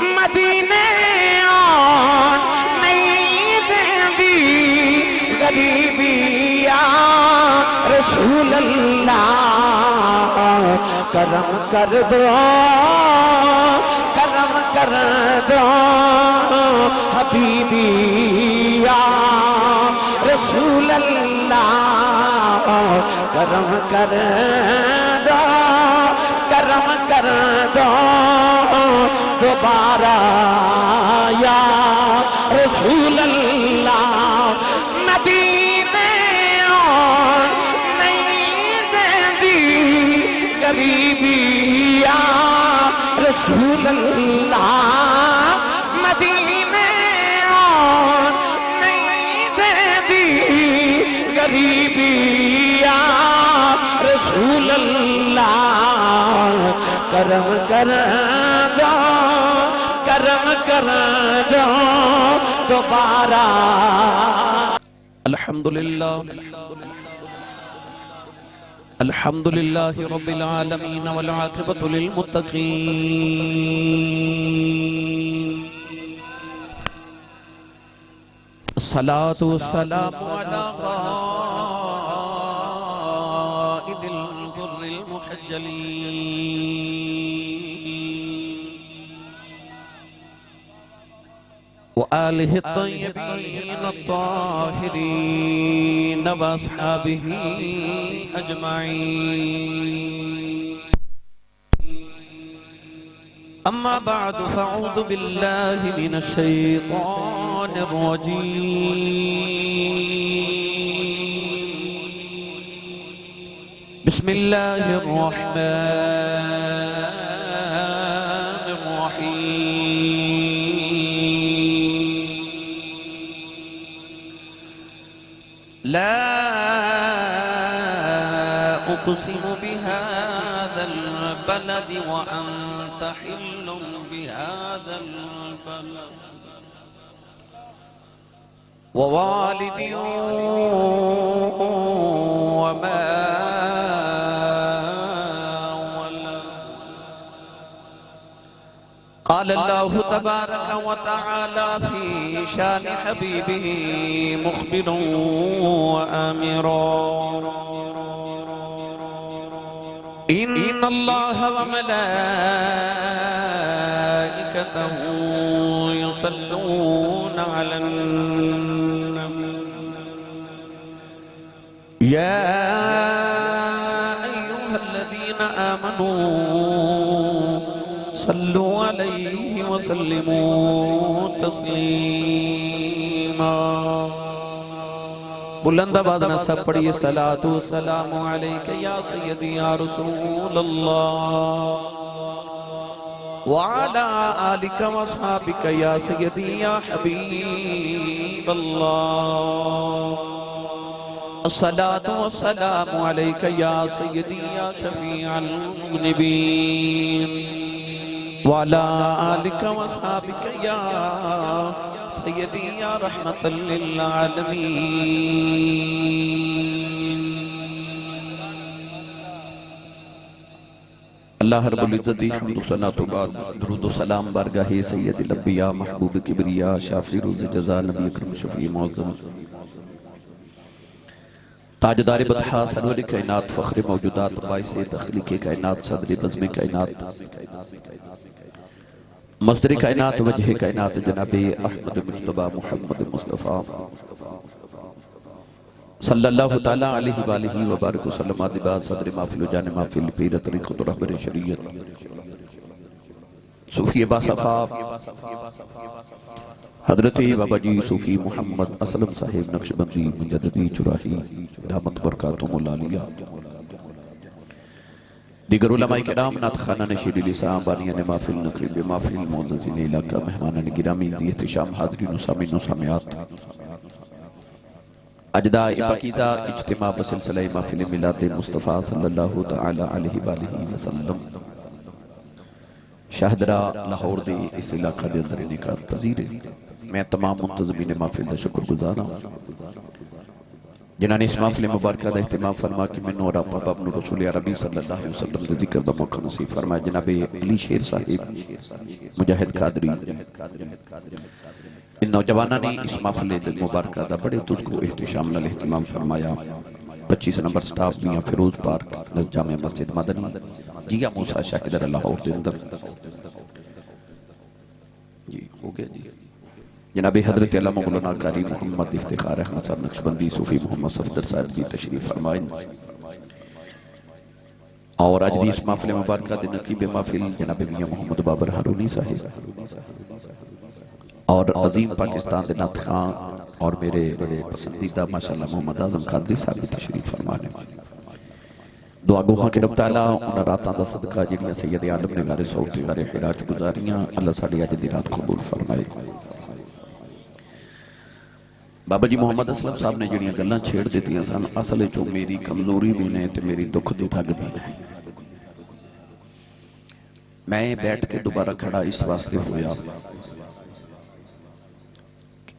مدینے آن نہیں دیندی غریبی یا رسول اللہ کرم کر دو کرم کر دو حبیبی یا رسول اللہ کرم کر دو کرم کر دو دوبارہ یا رسول اللہ مدینے آن نہیں دیندی غریبی یا رسول اللہ مدینے آن نہیں دیندی غریبی یا رسول اللہ کرم کر دو کرم کر دو دوبارہ الحمدللہ الحمدللہ رب العالمین والعاقبۃ للمتقین الصلاة والسلام علی قائد الغر المحجلین وآلہ الطیبین الطاہرین واصحابہ اجمعین اما بعد فاعوذ باللہ من الشیطان الرجیم بسم اللہ الرحمن الرحیم لا اقسم بهذا البلد وانت حل بهذا البلد ووالد وما ولد قال الله تبارك وتعالى في شان حبيبه مخبرا وآمرا إن الله وملائكته يصلون على النبي يا أيها الذين آمنوا صلوا عليه وسلموا تسليما بلند آواز نہ سب پڑھیے صلاۃ و سلام علیک یا سیدی یا رسول اللہ وعلی آلک و اصحابک یا سیدی یا حبیب اللہ الصلاۃ و سلام علیک یا سیدی یا شفیع المذنبین وعلی آلک و اصحابک یا سیدی یا رحمت للعالمین اللہ رب العزت حمد و ثنا تو بعد درود و سلام بارگاہ سید الانبیاء محبوب کبریا شافی روز جزا نبی اکرم شفیع معظم تاجدار بطحا سرور کائنات فخر موجودات باعث تخلیق کائنات صدر بزم کائنات مصدر کائنات وجہ کائنات جناب احمد مجتبہ محمد مصطفیٰ صلی اللہ تعالی علیہ وآلہ وبارک وسلم آدباد صدر محفل و جان محفل پیر طریقت و رہبر شریعت صوفی باصفا حضرت بابا جی صوفی محمد اسلم صاحب نقشبندی مجددی چراہی دامت برکاتم العالیہ دیگر علماء کرام نات خانہ نشید لسان بانیان محفل نقریب محفل معززین علاقہ مہمانان گرامی دی احتشام حاضرین و سامین و سامیات اجداء پاکیزہ اجتماع بسلسلہ محفل ملاد مصطفیٰ صلی اللہ تعالی علیہ وآلہ وسلم شاہدرہ لاہور دی اس علاقہ دے اندر انعقاد پذیر ہے میں تمام منتظمین محفل دا شکر گزارا ہوں جنہوں نے اس محفل مبارکہ کا اہتمام فرما کہ میں اور آپ ابن رسول عربی صلی اللہ علیہ وسلم کے ذکر کا موقع نصیب فرمایا. جناب علی شیر صاحب مجاہد قادری، ان نوجوانوں نے اس محفل مبارکہ کا بڑے تجھ کو احتشام نال اہتمام فرمایا. 25 نمبر سٹاف میاں فیروز پارک جامع مسجد مدنی جیا موسیٰ شاہد لاہور دے اندر جی ہو گیا جی. جناب حضرت علامہ مولانا قاری محمد افتخار احمد صاحب نقشبندی صوفی محمد صفدر صاحب کی تشریف فرمائیں. اور آج دی اس محفل مبارکہ دے نقیب محفل جناب میاں محمد بابر ہارونی صاحب اور عظیم پاکستان دے نعت خان اور میرے بڑے پسندیدہ ماشاءاللہ محمد اعظم قادری صاحب کی تشریف فرمانے. دعا گوہاں کے رب تعالیٰ انہاں راتاں دا صدقہ جنیاں سید عالم نگارے صوت نگارے خیراج گزاریاں اللہ ساڑی آج دی رات قبول فرمائے. بابا جی محمد اسلم صاحب نے جڑیاں گلاں چھیڑ دیتی ہیں سن اصل چو میری کمزوری بھی نہیں تے میری دکھ دی ٹھگ بھی نہیں. میں بیٹھ کے دوبارہ کھڑا اس واسطے ہویا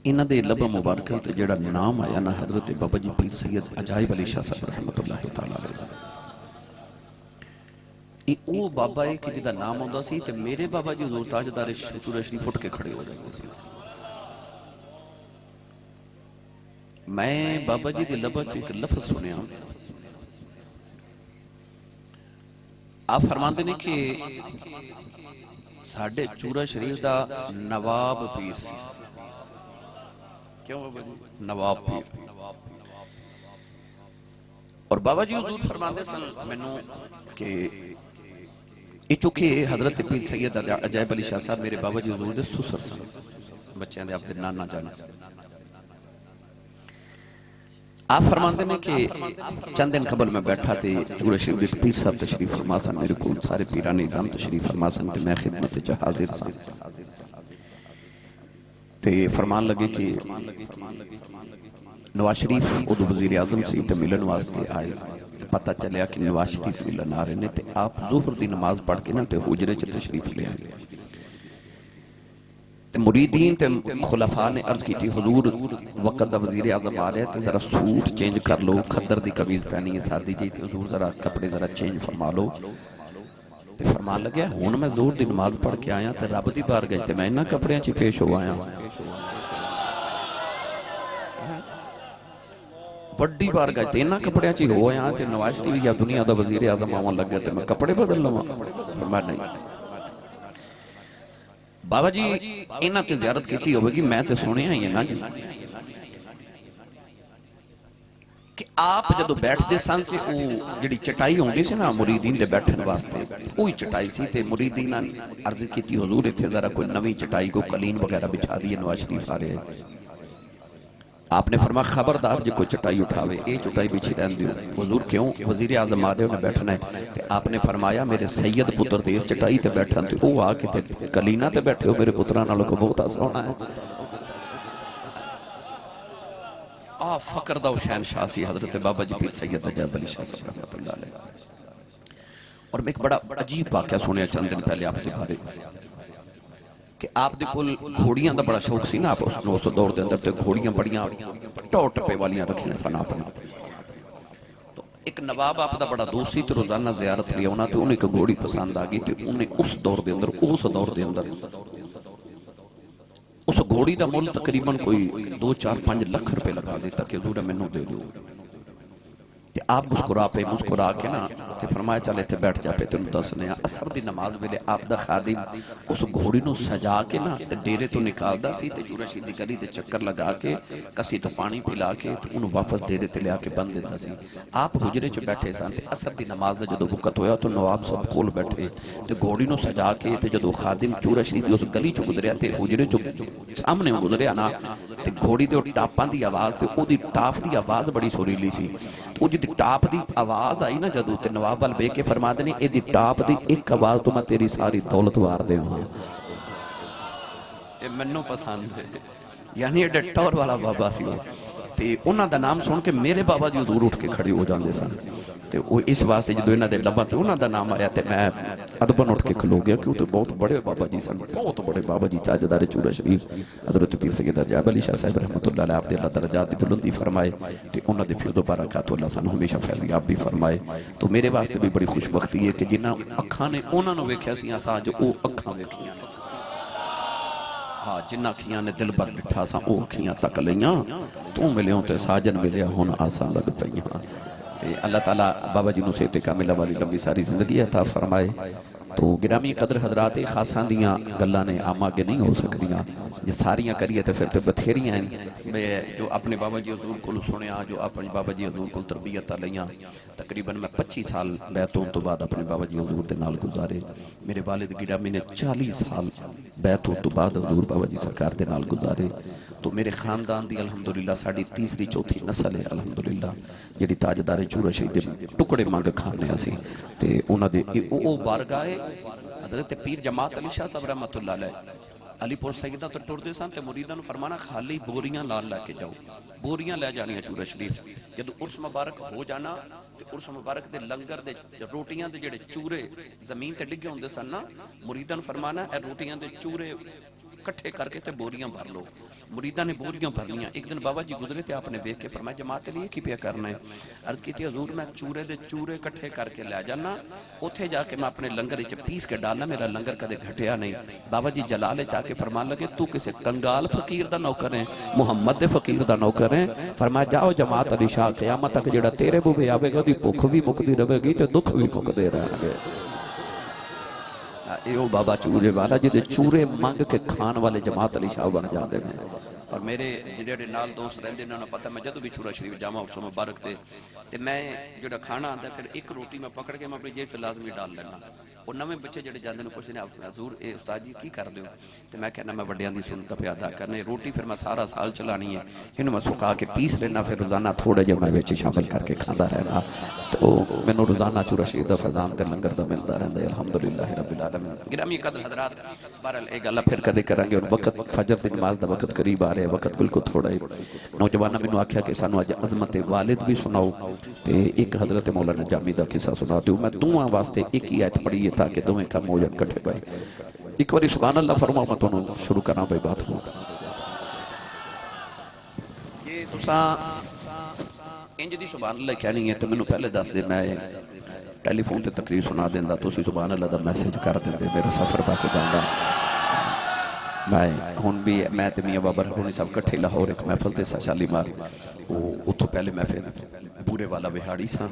انہ دے لب مبارکہ تے جڑا نام آیا نا حضرت بابا جی پیر سید عجائب علی شاہ صاحب رحمت اللہ تعالیٰ علیہ. او بابا ہے کہ جدہ نام ہوندہ سی تے میرے بابا جی حضور تاجدار چورہ شریف اٹھ کے کھڑے ہو جائے سی. میں بابا جی دے لبا چو ایک لفظ سنیا آپ فرماندے نے کہ ساڑھے چورہ شریف دا نواب پیر سی. کیوں بابا جی؟ نواب پیر. اور بابا جی حضور فرماندے سن مینوں کہ یہ چونکہ حضرت پیر سید عجائب علی شاہ صاحب میرے بابا جی حضور دے سسر سن بچیاں دے آپ دے نانا جانا. آپ فرماندے میں کہ چند دن قبل میں بیٹھا تھے چورہ شریف ایک پیر صاحب تشریف فرما سن میرے کو سارے پیران نظام تشریف فرما سن تے میں خدمت چا حاضر سن تے فرمان لگے کہ نواز شریف ادو وزیر اعظم سی تے ملن واسطے آئے. پتہ چلیا کہ نواز شریف ملن آ رہے نے تے آپ ظہر دی نماز پڑھ کے نا تے حجرے چ تشریف لے آئے. مریدین تے خلفاء نے عرض کی تھی حضور وقت دا وزیر اعظم آ رہے تے ذرا سوٹ چینج کر لو خدر دی قمیض پہنی ہے سادی جی تے حضور ذرا کپڑے ذرا چینج فرما لو. تے فرمان لگیا ہون میں زور دی نماز پڑھ کے آیا تے رب دی بار گئے تے میں انہاں کپڑیاں چی پیش ہو آیا بڑی بار گئے تے انہاں کپڑیاں چی ہو آیا تے نواز شریف یا دنیا دا وزیر اعظم آوان لگ گیا تے میں کپڑے بدل لوں. فرمایا نہیں بابا جی انہاں تے زیارت کیتی ہوئے گی میں تے سنے ہیں یہ نا جی کہ آپ جدو بیٹھ دے سن تے او جڑی چٹائی ہوں گی سی نا مریدین دے بیٹھن واسطے اوہی چٹائی سی تے مریدین عرض کیتی حضور اتھے ذرا کوئی نوی چٹائی کو قلین وغیرہ بچھا دیئے نواز شریف آ رہے ہیں. آپ نے فرمایا خبردار جی کوئی چٹائی اٹھاوے اے چٹائی بچھی رہن دیو. حضور کیوں وزیر اعظم آ رہے انہیں بیٹھنا ہے تے آپ نے فرمایا میرے سید پتر دیر چٹائی تے بیٹھن تے او آ کے تے کلینہ تے بیٹھے ہو میرے پتران آلوں کو بہت آسا ہونا ہے. فقر دا شہن شاہ سی حضرت بابا جی پیر سید عجائب علی شاہ صاحب رحمت اللہ علیہ. اور میں ایک بڑا عجیب واقعہ سنیا چند دن پہلے آپ کے بارے کہ آپ دے کل گھوڑیاں دا بڑا شوق سی نا آپ اس دور دے اندر تے گھوڑیاں بڑیاں ٹوٹ پے والیاں رکھیں سن آپ نے. تو ایک نواب آپ دا بڑا دوست سی تے روزانہ زیارت لیا ہونا تے انہیں ایک گھوڑی پسند آگئی تے انہیں اس دور دے اندر اس گھوڑی دا مول تقریباً کوئی 2-4-5 لکھ روپے لگا دیتا کہ حضور میں نو دے دو. تے آپ مسکرا کے نا تے فرمایا چلے تھے بیٹھ جا پہ تے دسنے اثر دی نماز ویلے آپ دا خادم اس گھوڑی نو سجا کے نا تے ڈیرے تو نکال دا سی تے چورہ شریف دی گلی تے چکر لگا کے کسی تو پانی پلا کے تے انہوں واپس ڈیرے تے لیا کے بند دیتا سی. آپ حجرے چ بیٹھے سن تے اثر دی نماز دا جدو وقت ہویا تو نواب صاحب کول بیٹھے تے گھوڑی نو سجا کے تے جدو خادم چورہ شریف دی اس گلی چ گزریا تے حجرے چ سامنے گزریا نا تے گھوڑی دے ٹاپاں دی آواز تے او دی ٹاپ دی آواز بڑی سریلی سی. او جی ٹاپ دی آواز آئی نا جدو تے نواب وال بے کے فرما دینے اے دی ٹاپ دی ایک آواز تو میں تیری ساری دولت وار دے ہوں. اے منو پسند ہے یعنی اے ٹور والا بابا سی تے انہاں دا نام سن کے میرے بابا جی حضور اٹھ کے کھڑے ہو جاندے سن تے وہ اس واسطے جدوں انہاں دے لباں تے انہاں دا نام آیا تے میں ادبن اٹھ کے کھلو گیا کیوں تے بہت بڑے بابا جی سن بہت بڑے بابا جی تاجدار چورا شریف حضرت پیر سید ارجاب علی شاہ صاحب رحمۃ اللہ علیہ آپ دے اللہ درجات دی بلندی فرمائے تے انہاں دے فیض و برکات اللہ سانو ہمیشہ فیضیاب بھی فرمائے تو میرے واسطے بھی بڑی خوش بختی ہے کہ جنہاں اکھاں نے انہاں نو ویکھیا سی اساں جو او اکھاں ویکھیاں ہاں جنہ کھیاں نے دل بر بٹھا سا او کھیاں تک لیاں تو ملیوں تے ساجن ملیا ہون آسان لگ پئیاں تے اللہ تعالیٰ بابا جی نو صحت کاملہ والی لمبی ساری زندگی عطا فرمائے تو گرامی قدر حضرات خاصاں دیاں گلاں نے عام آگے نہیں ہو سکدیاں جے ساریاں کریے تے پھر تے بتھیریاں ہیں جو اپنے بابا جی حضور کو سنیا جو اپنے بابا جی حضور کو تربیت لیاں تقریباً میں 25 سال بیعت ہون تو بعد اپنے بابا جی حضور دے نال گزارے میرے والد گرامی نے 40 سال بیعت ہون تو بعد حضور بابا جی سرکار دے نال گزارے تو میرے خاندان دی الحمدللہ ساڑی تیسری چوتھی نسل ہے الحمدللہ جڑی تاجدار چورا شریف دے ٹکڑے مانگ کھانے اسی تے انہاں دے او بارگاہ حضرت پیر جماعت علی شاہ صاحب رحمۃ اللہ علیہ علی پور سیدہ تو ٹردے سن تے مریداں نوں فرمانا خالی بوریاں لال لے کے جاؤ بوریاں لے جانیاں چورا شریف جدوں عرس مبارک ہو جانا تے عرس مبارک دے لنگر دے روٹیاں دے جڑے چورے زمین تے ڈگے ہوندے سن نا مریداں نوں فرمانا اے روٹیاں دے چورے کٹھے کر کے تے بوریاں بھر لو مریداں نے بوریاں بھرنیاں ایک دن بابا جی گزرے تے آپ نے دیکھ کے فرمایا جماعت لیے کی پیا کرنا ہے عرض کی تھی حضور میں چورے دے چورے کٹھے کر کے لے جانا اوتھے جا کے میں اپنے لنگر وچ پیس کے ڈالنا میرا لنگر کدے گھٹیا نہیں بابا جی جلالے جا کے فرمان لگے تو کسے کنگال فقیر دا نوکر ہے محمد دے فقیر دا نوکر ہے فرمایا جاؤ جماعت علی شاہ قیامت تک جڑا تیرے بوے آوے گا دی بھوک بھی مکدی رہے گی تے دکھ بھی مکدے رہن گے ایو بابا چورے والا جدے چورے مانگ کے کھان والے جماعت علی شاہ بن جاندے ہیں اور میرے جڑے نال دوست رہندے انہاں نوں پتہ میں جدوں بھی چورا شریف جاواں اس مبارک تے میں جڑا کھانا آندا پھر ایک روٹی میں پکڑ کے میں اپنی جیب تے لازمی ڈال لینا اور نویں بچے جڑے جاندے نے پوچھدے نے حضور اے استاد جی کی کر دیو تے میں کہنا میں وڈیاں دی سنت پہ ادا کرنے روٹی پھر میں سارا سال چلانی ہے اینوں میں سکا کے پیس لینا پھر روزانہ تھوڑے جے میں وچ شامل کر کے کھاندا رہنا تو مینوں روزانہ چورا شریف دا فیضان تے لنگر دا ملدا رہندا ہے الحمدللہ رب العالمین گرامی قدر حضرات بہرحال اے گل پھر کدے کریں گے اور وقت فجر دی نماز دا وقت قریب آ رہا ہے وقت بالکل تھوڑا ہی نوجواناں مینوں آکھیا کہ سانو اج عظمت والد بھی سناؤ تے ایک حضرت مولانا جامی دا قصہ سنا دیو میں دوواں واسطے ایک ہی آیت پڑھی ہے تاکہ دوویں کم ہو جان کٹھے پائے ایک باری سبحان اللہ فرماؤ میں تانوں شروع کراں بھائی بات ہو یہ تساں انج دی سبحان اللہ کہنی ہے تے مینوں پہلے دس دے میں ٹیلی فون تے تقریر سنا دیندا تسی سبحان اللہ دا میسج کر دیندے میرا سفر بچ جاندا میں ہن بھی میں تے میاں بابا ہونی سب کٹھے لاہور ایک محفل تے شالی مار اتھوں پہلے میں پھر پورے والا بہاڑی سا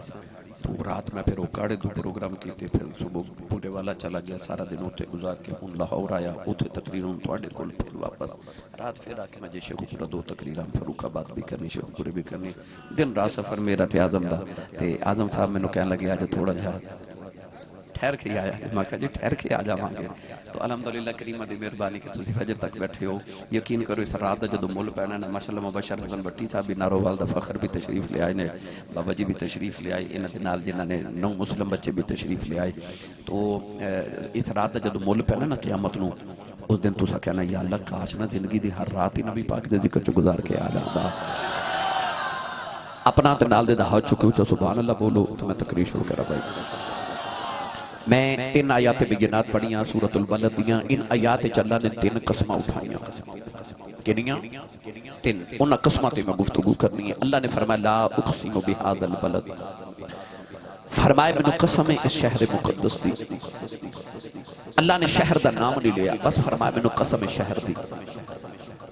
تو رات میں پھر اوکاڑے دو پروگرام کیتے پھر صبح پورے والا چلا گیا سارا دن اتنے گزار کے ہوں لاہور آیا اتنے تقریراں تواڈے کول پھر واپس رات پھر آ کے میں جے شیخو پورا دو تقریراں فاروق آباد بھی کرنی شیخو پورے بھی کرنی دن رات سفر میرا تے اعظم دا تے اعظم صاحب مینوں کہن لگے اج تھوڑا جہا ٹھہر کے آیا میں کہا جی ٹھہر کے آ جاواں گے تو الحمدللہ کریمہ دی مہربانی کہ تسی فجر تک بیٹھے ہو یقین کرو اس رات دا جدوں مل پینا نا ماشاءاللہ مبشر حسن بٹی صاحب بھی نارووال دا فخر بھی تشریف لے آئے نے بابا جی بھی تشریف لے آئے انہاں دے نال جنہاں نے 9 مسلم بچے بھی تشریف لے آئے تو اس رات دا جدوں مل پینا نا قیامت نو اس دن تساں کہنا یا اللہ کاش میں زندگی دی ہر رات ہی نبی پاک دے ذکر چ گزار کے آ جاندا اپنا تے نال دے دا ہاتھ چکے تو سبحان اللہ بولو تو میں تقریر شروع کرا بھائی میں 3 آیات بینات پڑھیاں سورۃ البلد دیاں ان آیات چلا نے 3 قسمہ اٹھائیاں کنیاں 3 انہاں قسمہ تے میں گفتگو کرنی ہے اللہ نے فرمایا لا اقسم بہذا البلد فرمایا میں قسم اس شہر مقدس دی اللہ نے شہر دا نام نہیں لیا بس فرمایا میں قسم شہر دی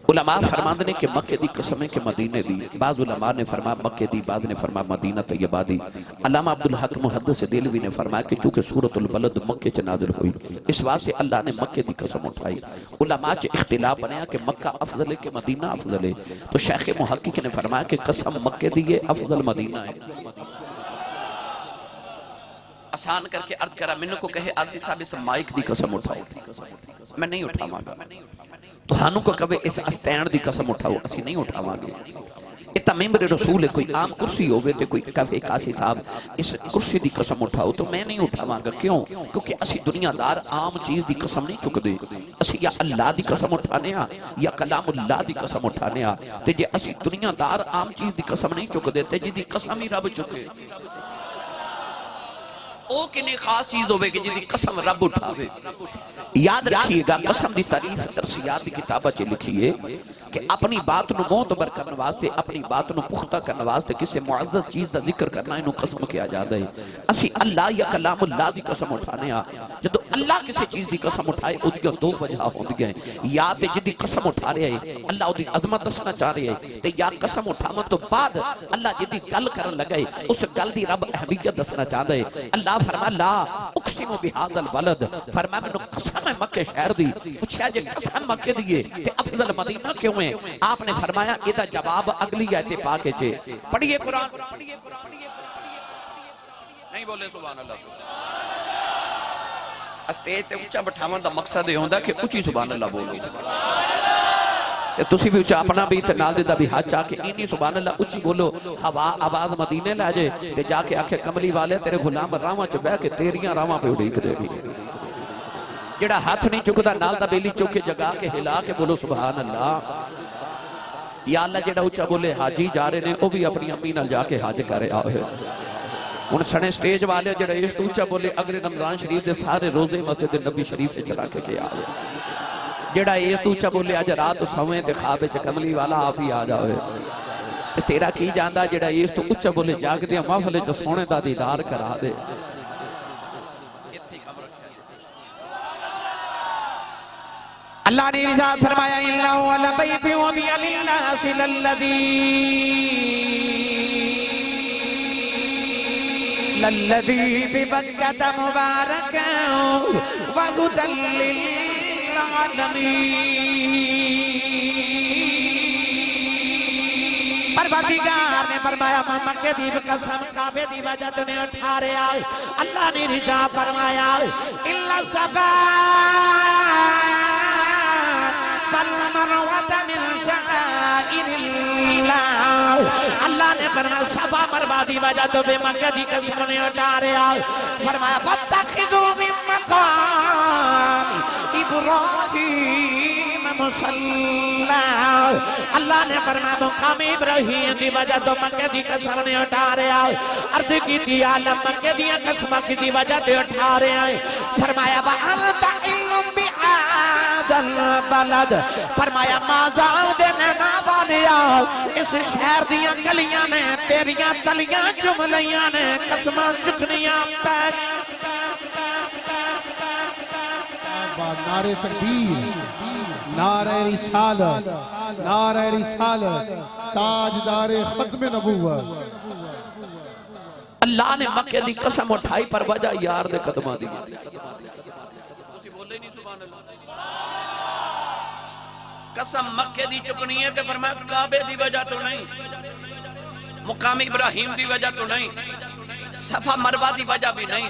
علماء فرماندے نے کہ مکہ دی قسم ہے کہ مدینے دی بعض علماء نے فرمایا مکہ دی بعض نے فرمایا مدینہ طیبہ دی علامہ عبدالحق محدث دہلوی نے فرمایا کہ چونکہ سورۃ البلد مکہ چ نازل ہوئی اس واسطے اللہ نے مکہ دی قسم اٹھائی علماء چ اختلاف بنایا کہ مکہ افضل ہے کہ مدینہ افضل ہے تو شیخ محقق نے فرمایا کہ قسم مکہ دی ہے افضل مدینہ ہے آسان کر کے عرض کرا منو کو کہے آسی صاحب اس مائک دی قسم اٹھاؤ میں نہیں اٹھاواں گا تو ہانوں کو کبھی اس استین دی قسم اٹھاؤ اسی نہیں اٹھاواں گے تا ممبر رسول ہے، کوئی عام کرسی ہوئے تے کوئی کہے قاسی صاحب اس کرسی دی قسم اٹھاؤ تو میں نہیں اٹھاواں گا. کیوں؟ کیونکہ اسی دنیا دار عام چیز دی قسم نہیں چک دے. اسی یا اللہ دی قسم اٹھانے ہاں یا کلام اللہ دی قسم اٹھانے ہاں. تے جے اسی دنیا دار عام چیز دی قسم نہیں چک دے تے جی دی قسم ہی رب چکے او کنے خاص چیز ہوئے کہ جی دی قسم رب اٹھاوے. یاد رکھیے گا قسم دی تعریف درسیات دی کتابہ چے لکھیے کہ اپنی بات نو معتبر کرنے واسطے، اپنی بات نو پختہ کرنے واسطے کسی معزز چیز دا ذکر کرنا انہوں قسم کیا جاتا ہے. اسی اللہ یا کلام اللہ دی قسم اٹھانے ہاں. جدو اللہ کسی چیز دی قسم اٹھائے اس کی دو وجہ ہوندی ہیں. یا تے جدی قسم اٹھا رہے ہیں اللہ دی عظمت دسنا چاہ رہے ہیں، تے یا قسم اٹھاون تو بعد اللہ جدی گل کرن لگے اس گل دی رب اہمیت دسنا چاہتا ہے. اللہ فرما لا اقسم بہذا البلد، فرما میں قسم ہے مکہ شہر دی. پوچھا جے قسم مکہ دیئے تے افضل مدینہ کیوں ہے؟ آپ نے فرمایا ایدہ جواب اگلی آیت پاکے چے. پڑھئے قرآن نہیں بولے سبحان اللہ. اسٹیج تے اونچا بٹھاون دا مقصد یہ ہوندا کہ اونچی سبحان اللہ بولو. تسی بھی اچھا اپنا بھی نال دے دا بھی ہاتھ چاہ کے اینی سبحان اللہ اچھی بولو. ہوا آواز مدینے لے جے کہ جا کے آکھے کملی والے تیرے غلام راواں چ بہ کے تیریاں راواں پہ اڑیک دے گی. جڑا ہاتھ نہیں چکدا نال دا بیلی چوک کے جگا کے ہلا کے بولو سبحان اللہ. یا اللہ جڑا اچھا بولے حاجی جا رہے نے وہ بھی اپنی امی نال جا کے حج کرے آئے. ان سنے سٹیج والے جڑا اس تو اچھا بولے اگلے رمضان شریف دے سارے روزے مسجد نبی شریف سے چلا کے آئے. جڑا اس تو اچھا بولے آج رات سویں دے خواب وچ کملی والا آپ ہی آ جاوے. تیرا کی جاندا جڑا اس تو اچھا بولے جاگ دیا محفل وچ سونے دا دیدار کرا دے. اللہ نے ارشاد فرمایا الا ولا بیت ولی للناس للذی ببکۃ مبارکا وہدی للعالمین. پروردگار نے فرمایا میں مکہ دی قسم کعبے دی وجہ تو نے اٹھا رہا. اللہ نے ارشاد فرمایا الا صفا فالمروۃ من شعائر اللہ. اللہ نے فرمایا صفا مروا دی وجہ تو بے مکہ دی قسم نے اٹھا رہا. فرمایا فاتخذوا من مقام ابراہیم مصلی. اللہ نے فرمایا مقام ابراہیم دی وجہ تو مکہ دی قسم نے اٹھا رہا. عرض کی دی عالم مکہ دی قسم دی وجہ تو اٹھا رہا ہے. فرمایا وَأَنْتَ عِلٌّ بِهَذَا الْبَلَدِ. فرمایا مازاؤ دے نینا والیا اس شہر دیاں گلیاں نے تیریاں تلیاں چم لیاں نے قسماں چکنیاں پیک. نعرہ تکبیر، نعرہ رسالت، نعرہ رسالت، تاجدار ختم نبوت. اللہ نے مکہ دی قسم اٹھائی پر وجہ یار دے قدمہ دی. تسی بولے نہیں سبحان اللہ. قسم مکہ دی چکنی ہے تے فرمایا کعبے دی وجہ تو نہیں، مقام ابراہیم دی وجہ تو نہیں، صفا مروہ دی وجہ بھی نہیں،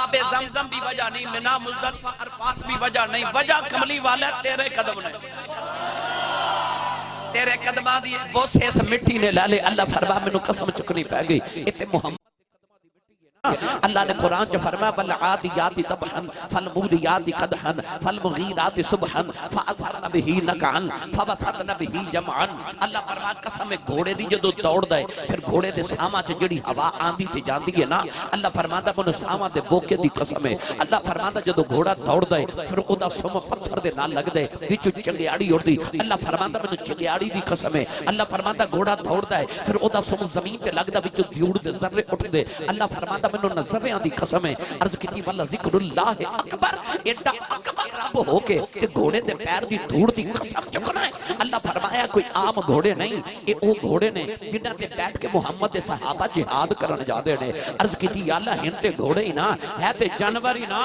آب زمزم دی وجہ نہیں، منہ مزدلفہ عرفات بھی وجہ نہیں. وجہ کملی والا تیرے قدم نہیں. تیرے قدمہ دی بوسے اس مٹی نے لے لے. اللہ فرما میں نو قسم چکنی پہ گئی. اتے محمد اللہ نے قرآن جو فرمایا والعادیات ضبحا فالموریات قدحا فالمغیرات صبحا فاثرن به نقعا فوسطن به جمعا. اللہ فرمایا قسم گھوڑے دی جدو دوڑ دے پھر گھوڑے دے ساما چ جڑی ہوا آندی تے جاندی ہے نا. اللہ فرماتا منو ساما دے بوکے دی قسم ہے. اللہ فرماتا جدو گھوڑا دوڑ دے پھر او دا سم پتھر دے نال لگ دے وچ چنگیاڑی اڑدی. اللہ فرماتا منو چنگیاڑی دی قسم ہے. اللہ فرماتا گھوڑا دوڑ دے پھر او دا سم زمین تے لگ دا وچ دیوڑ دے ذرے اٹھ دے. اللہ فرماتا منو نظریاں دی قسم ہے. عرض کی والا ذکر اللہ اکبر. ایڈا اکبر رب ہو کے کہ گھوڑے دے پیر دی دھوڑ دی قسم چکنا ہے. اللہ فرمایا کوئی عام گھوڑے نہیں، اے او گھوڑے نے جنہاں تے بیٹھ کے محمد دے صحابہ جہاد کرن جاندے نے. عرض کی اللہ ہن تے گھوڑے ہی نہ ہے تے جانور ہی نہ.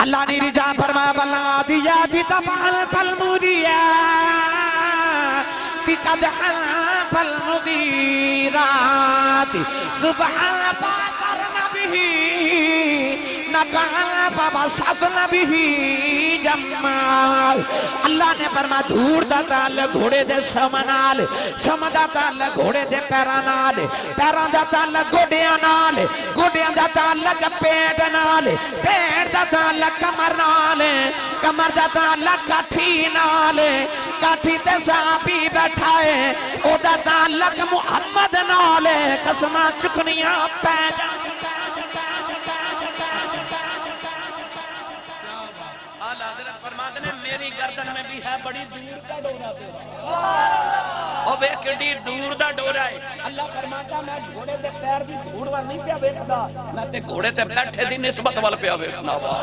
اللہ نے رجا فرمایا والعادیات ضبحا فالموریات قدحا فالمغیرات صبحا فاثرن به نقعا فوسطن به جمال اللہ نے فرمایا دھوڑ دا تعلق گھوڑے دے سم نال سم دا تعلق گھوڑے دے پیراں نال پیراں دا تعلق گوڈیاں نال گوڈیاں دا تعلق پیٹ نال پیٹ دا تعلق کمر نال کمر دا تعلق کاٹھی نال کاٹھی تے صحابی بیٹھا ہے او دا تعلق محمد نال قسماں چکنیاں پے اعلیٰ حضرت فرماتے ہیں میری گردن میں بھی ہے بڑی دور کا ڈورا تیرا او بے کڑی دور دا ڈورا ہے اللہ فرماتا میں گھوڑے دے پیر دی دھوڑ وال نہیں پیا ویکھدا میں تے گھوڑے تے بیٹھے دی نسبت وال پیا ویکھنا وا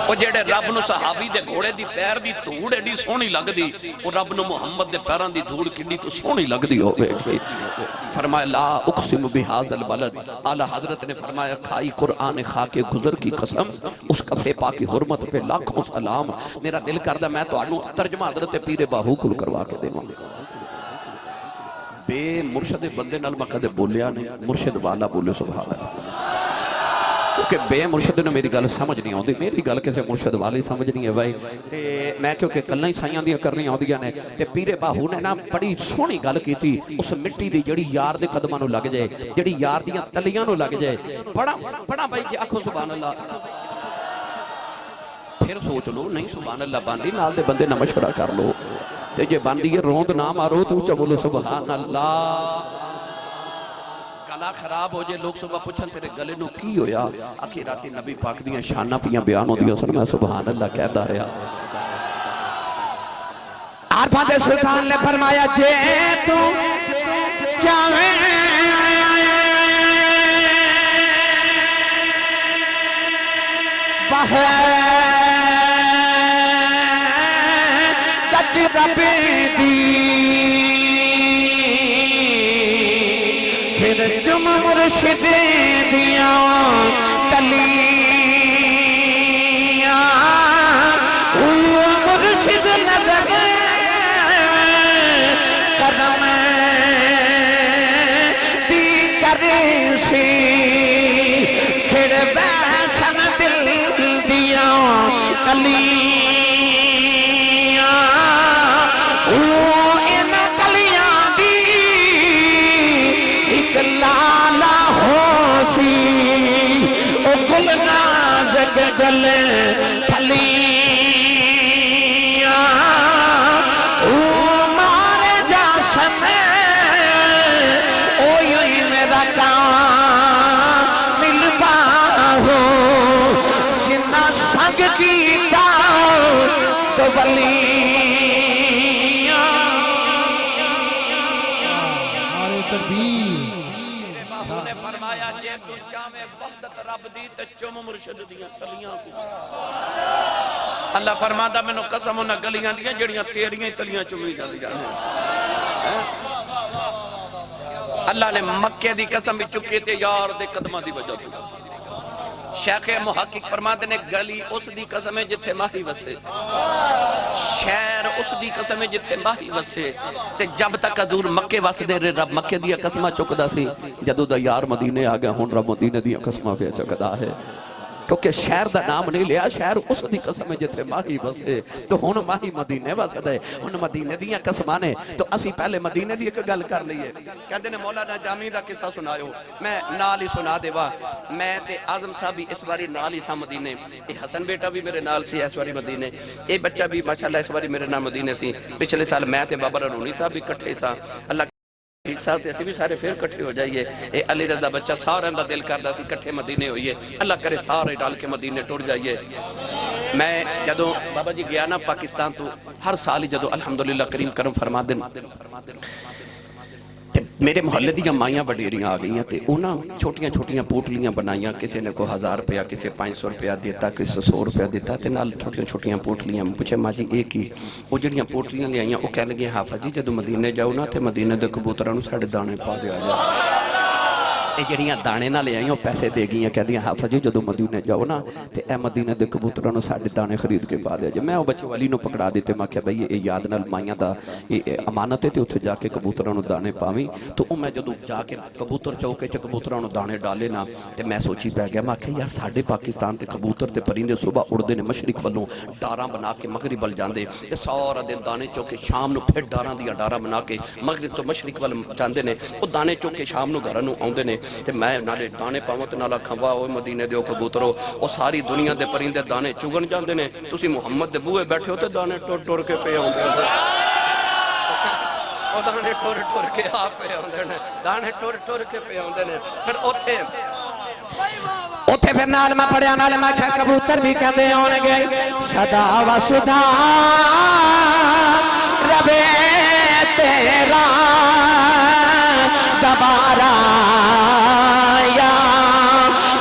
او جڑے رب نو صحابی دے گھوڑے دی پیر دی دھوڑ ایڈی سونی لگدی او رب نو محمد دے پیراں دی دھوڑ کڈی کو سونی لگدی ہوے فرمایا لا اقسم بہذا البلد اعلیٰ حضرت نے فرمایا کھائی قرآن خاک گزر کی قسم اس کفے پاک کی حرمت پہ لاکھوں سلام میرا دل کردہ میں تو آنو ترجمہ حضرت پیر باہو کل کروا کے دے بے مرشد بندے نال میں کدے بولیا نہیں مرشد والا بولے سبحان اللہ کیونکہ بے مرشد نے میری گل سمجھ نہیں آتی میری گل کسے مرشد والی سمجھ نہیں ہے بھائی تے میں کیونکہ کلیں سائیاں دیا کرنی آدیاں نے تے پیر باہو نے نا بڑی سونی گل کی تھی اس مٹی دی جڑی یار دے قدماں نو لگ جائے جڑی یار دیاں تلیاں نو لگ جائے بڑا بھائی جی آکھو سبحان اللہ پھر سوچ لو نہیں سبحان اللہ باندھی نال دے بندے نہ مشورہ کر لو تے جے باندھی یہ روند نہ مارو تو اونچا بولو سبحان اللہ گلا خراب ہو جائے لوگ صبح پوچھن تیرے گلے نو کی ہویا آخراتی نبی پاک دیاں شانہ پیاں بیان ہو دیاں سن میں سبحان اللہ کہتا رہا عرفات سلطان نے فرمایا جے تو چاہے رب دی پھر چم مرشد دیاں تلیاں وہ مرشد نظر کرم دی کرے سی پھر بیسن دل دیاں تلیاں گل پھلیاں مار جا سمے اوہی میرا کام مل پاہو جنہ سنگ کیتا تو بلیاں نعرہ تکبیر نے فرمایا جے تو چاہے وحدت رب دی تے چم مرشد دیاں تلیاں کو اللہ فرماتا میں نو قسم انہاں گلیاں دیاں جڑیاں تیریاں تلیاں چمی جاندیاں اللہ نے مکے دی قسم بھی چکے تے یار دے قدماں دی وجہ تو شیخ محقق فرماتے نے گلی اس دی قسم ہے جتھے ماہی وسے شہر اس دی قسم ہے جتھے ماہی وسے تے جب تک حضور مکے وس دے رب مکے دیا قسمہ چکدا سی جدو دا یار مدینے آ گیا ہن رب مدینے دیا قسمہ پہ چکدا ہے کیونکہ شہر دا نام نہیں لیا شہر اس دی قسم ہے جتھے ماہی وسے تو ہن ماہی مدینے وس دے ہن مدینے دیا قسمہ نے تو اسی پہلے مدینے دی ایک گل کر لئیے کہتے نے مولانا جامی دا قصہ سنایو میں نال ہی سنا دیوا میں تے اعظم صاحب بھی اس باری نال ہی سا مدینے اے حسن بیٹا بھی میرے نال سی اس باری مدینے اے بچہ بھی ماشاءاللہ اس باری میرے نال مدینے سی پچھلے سال میں تے بابا رونی صاحب بھی کٹھے سا اللہ ایک صاحب تے اسی بھی سارے پھر کٹھے ہو جائیے اے علی رضا بچہ سارے اندر دل کردہ سی کٹھے مدینے ہوئیے اللہ کرے سارے ڈال کے مدینے ٹوڑ جائیے میں جدو بابا جی گیا نا پاکستان تو ہر سال ہی جدو الحمدللہ کریم کرم فرما دن میرے محلے دیا مائیاں بڑیریاں آ گئی ہیں تے اونا چھوٹیاں چھوٹیاں پوٹلیاں بنائیاں کسی نے کو 1000 روپیہ کسی 500 روپیہ دیتا کسی 100 روپیہ دیتا تے نال چھوٹیاں چھوٹیاں پوٹلیاں پوچھے ماں جی ایک ہی وہ جڑیاں پوٹلیاں لے آئیاں وہ کہنے گے حافظ جی جدو مدینے جاؤ نا تے مدینے دے کبوترانو ساڑھے دانے پا دیا جائے ਇਹ ਜਿਹੜੀਆਂ ਦਾਣੇ ਨਾਲ ਆਈਆਂ ਪੈਸੇ ਦੇ ਗਈਆਂ ਕਹਿੰਦੀਆਂ ਹਾਫਿਜ਼ ਜੀ ਜਦੋਂ ਮਦੀਨੇ ਜਾਓ ਨਾ ਤੇ ਇਹ ਮਦੀਨੇ ਦੇ ਕਬੂਤਰਾਂ ਨੂੰ ਸਾਡੇ ਦਾਣੇ ਖਰੀਦ ਕੇ ਪਾ ਦਿਓ ਜੇ ਮੈਂ ਉਹ ਬੱਚੇ ਵਾਲੀ ਨੂੰ ਪਕੜਾ ਦਿੱਤੇ ਮੈਂ ਕਿਹਾ ਬਈ ਇਹ ਯਾਦ ਨਾਲ ਮਾਈਆਂ ਦਾ ਇਹ ਅਮਾਨਤ ਹੈ ਤੇ ਉੱਥੇ ਜਾ ਕੇ ਕਬੂਤਰਾਂ ਨੂੰ ਦਾਣੇ ਪਾਵੀਂ ਤੇ ਉਹ ਮੈਂ ਜਦੋਂ ਜਾ ਕੇ ਕਬੂਤਰ ਚੌਕੇ 'ਚ ਕਬੂਤਰਾਂ ਨੂੰ ਦਾਣੇ ਡਾਲੇ ਨਾ ਤੇ ਮੈਂ ਸੋਚੀ ਪੈ ਗਿਆ ਮੈਂ ਕਿਹਾ ਯਾਰ ਸਾਡੇ ਪਾਕਿਸਤਾਨ ਤੇ ਕਬੂਤਰ ਤੇ ਪਰਿੰਦੇ ਸੁਬਾਹ ਉੜਦੇ ਨੇ ਮਸ਼ਰਕ ਵੱਲੋਂ ਡਾਰਾਂ ਬਣਾ ਕੇ ਮਗਰਿਬ ਵੱਲ ਜਾਂਦੇ ਤੇ ਸਾਰਾ ਦਿਨ ਦਾਣੇ ਚੁੱਕ ਕੇ ਸ਼ਾਮ ਨੂੰ ਫਿਰ ਡਾਰਾਂ ਦੀਆਂ ਡਾਰਾਂ ਬਣਾ ਕੇ ਮਗਰਿਬ ਤੋਂ ਮਸ਼ਰਕ ਵੱਲ ਜਾਂਦੇ ਨੇ ਉਹ ਦਾਣੇ ਚੁੱਕ ਕੇ ਸ਼ਾਮ ਨੂੰ ਘਰਾਂ ਨੂੰ ਆਉਂਦੇ ਨੇ ਤੇ ਮੈਂ ਨਾਲੇ ਦਾਣੇ ਪਾਵਾਂ ਤੇ ਨਾਲ ਆਖਾਂ ਵਾਹ ਉਹ ਮਦੀਨੇ ਦੇ ਕਬੂਤਰੋ ਉਹ ਸਾਰੀ ਦੁਨੀਆ ਦੇ ਪਰਿੰਦੇ ਦਾਣੇ ਚੁਗਣ ਜਾਂਦੇ ਨੇ ਤੁਸੀਂ ਮੁਹੰਮਦ ਦੇ ਬੂਹੇ ਬੈਠੇ ਹੋ ਤੇ ਦਾਣੇ ਟੁਰ ਟੁਰ ਕੇ ਪਏ ਆਉਂਦੇ ਹੋ ਉਹ ਦਾਣੇ ਟੁਰ ਟੁਰ ਕੇ ਆ ਪਏ ਆਉਂਦੇ ਨੇ ਦਾਣੇ ਟੁਰ ਟੁਰ ਕੇ ਪਏ ਆਉਂਦੇ ਨੇ ਫਿਰ ਉੱਥੇ ਫਿਰ ਨਾਲ ਮੈਂ ਪੜਿਆ ਨਾਲ ਮੈਂ ਕਿਹਾ ਕਬੂਤਰ ਵੀ ਕਹਿੰਦੇ ਆਉਣਗੇ ਸਦਾ ਵਸਦਾ ਰਵੇ ਤੇਰਾ ਦਬਾਰਾ ਯਾ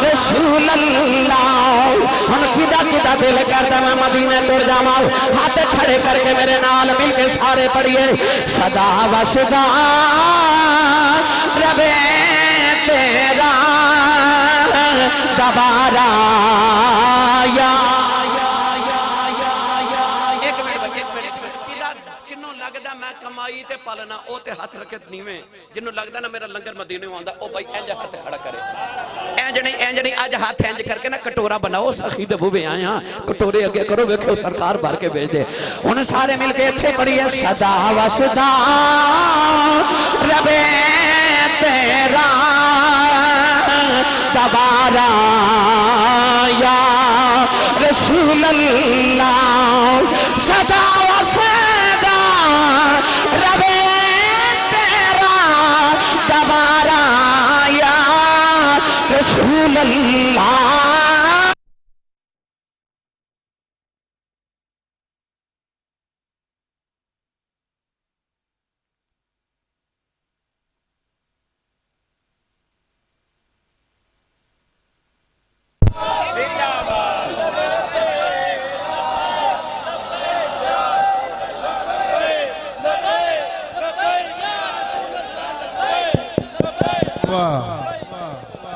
ਰਸੂਲ ਅੱਲਾਹ ਹੁਣ ਕਿਦਾ ਦਿਲ ਕਰਦਾ ਮੈਂ ਮਦੀਨੇ ਤੁਰ ਜਾਵਾਂ ਹੱਥ ਖੜੇ ਕਰਕੇ ਮੇਰੇ ਨਾਲ ਮਿਲ ਕੇ ਸਾਰੇ ਪੜੀਏ ਸਦਾ ਵਸਦਾ ਰਵੇ ਤੇਰਾ ਦਬਾਰਾ ਯਾ ਕਿੰਨੂੰ ਲੱਗਦਾ ਮੈਂ ਕਮਾਈ ਤੇ ਪਾਲਣਾ ਉਹ ਤੇ ਹੱਥ ਰੱਖੇ ਨੀਵੇਂ ਜਿਹਨੂੰ ਲੱਗਦਾ ਨਾ ਮੇਰਾ ਲੰਗਰ ਮਦੀਨੇ ਆਉਂਦਾ ਉਹ ਬਾਈ ਇੰਜ ਹੱਥ ਖੜਾ ਕਰੇ ਇੰਜ ਨਹੀਂ ਅੱਜ ਹੱਥ ਇੰਜ ਕਰਕੇ ਨਾ ਕਟੋਰਾ ਬਣਾਓ ਸਖੀ ਦੇ ਬੂਹੇ ਆਇਆ ਕਟੋਰੇ ਅੱਗੇ ਕਰੋ ਵੇਖੋ ਸਰਕਾਰ ਭਰ ਕੇ ਭੇਜ ਦੇ ਹੁਣ ਸਾਰੇ ਮਿਲ ਕੇ ਇੱਥੇ ਪੜੀਏ ਸਦਾ ਵਸਦਾ ਰਵੇ ਤੇਰਾ ਦਬਾਰਾ ਯਾ ਰਸੂਲ ਅੱਲਾਹ ਸਦਾ ਵਸਦਾ ਰਵੇ ਤੇਰਾ ਦਬਾਰਾ ਯਾ ਰਸੂਲ ਅੱਲਾਹ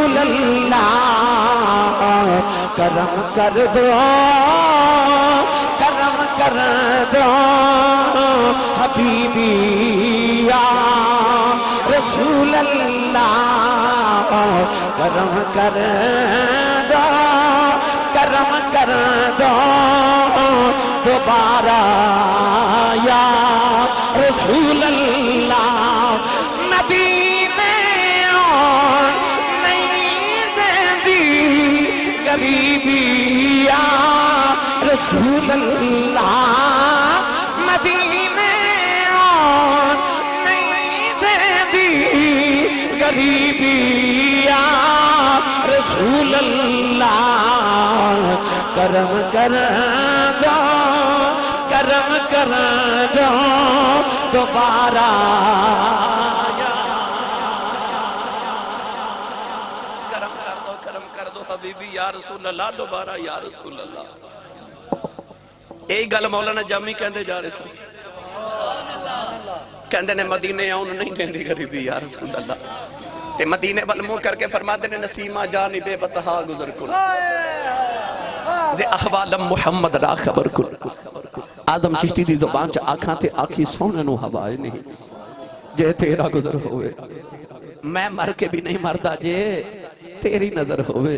رسول اللہ کرم کر دو کرم کر دو حبیبی یا رسول اللہ کرم کر دو کرم کر دو دوبارہ یا رسول اللہ مدینے اور نہیں دیندی غریبی یا رسول اللہ مدینے اور نہیں دیندی غریبی یا رسول اللہ کرم کر دو کرم کر دو دوبارہ کرم کر دو حبیبی یا رسول اللہ دوبارہ یا رسول اللہ یہی گل مولانا جامی کہندے جا رہے سن کہندے نے مدینے آؤں نہیں دیندی غریبی یا رسول اللہ تے مدینے والموں کر کے فرماتے نے نسیمہ جانبے بتہا گزر کن زی احوالم محمد را خبر کن آدم چشتی دی زبان چا آکھاں تے آکھی سونے نو ہوائے نہیں جے تیرا گزر ہوئے میں مر کے بھی نہیں مردہ جے تیری نظر ہوئے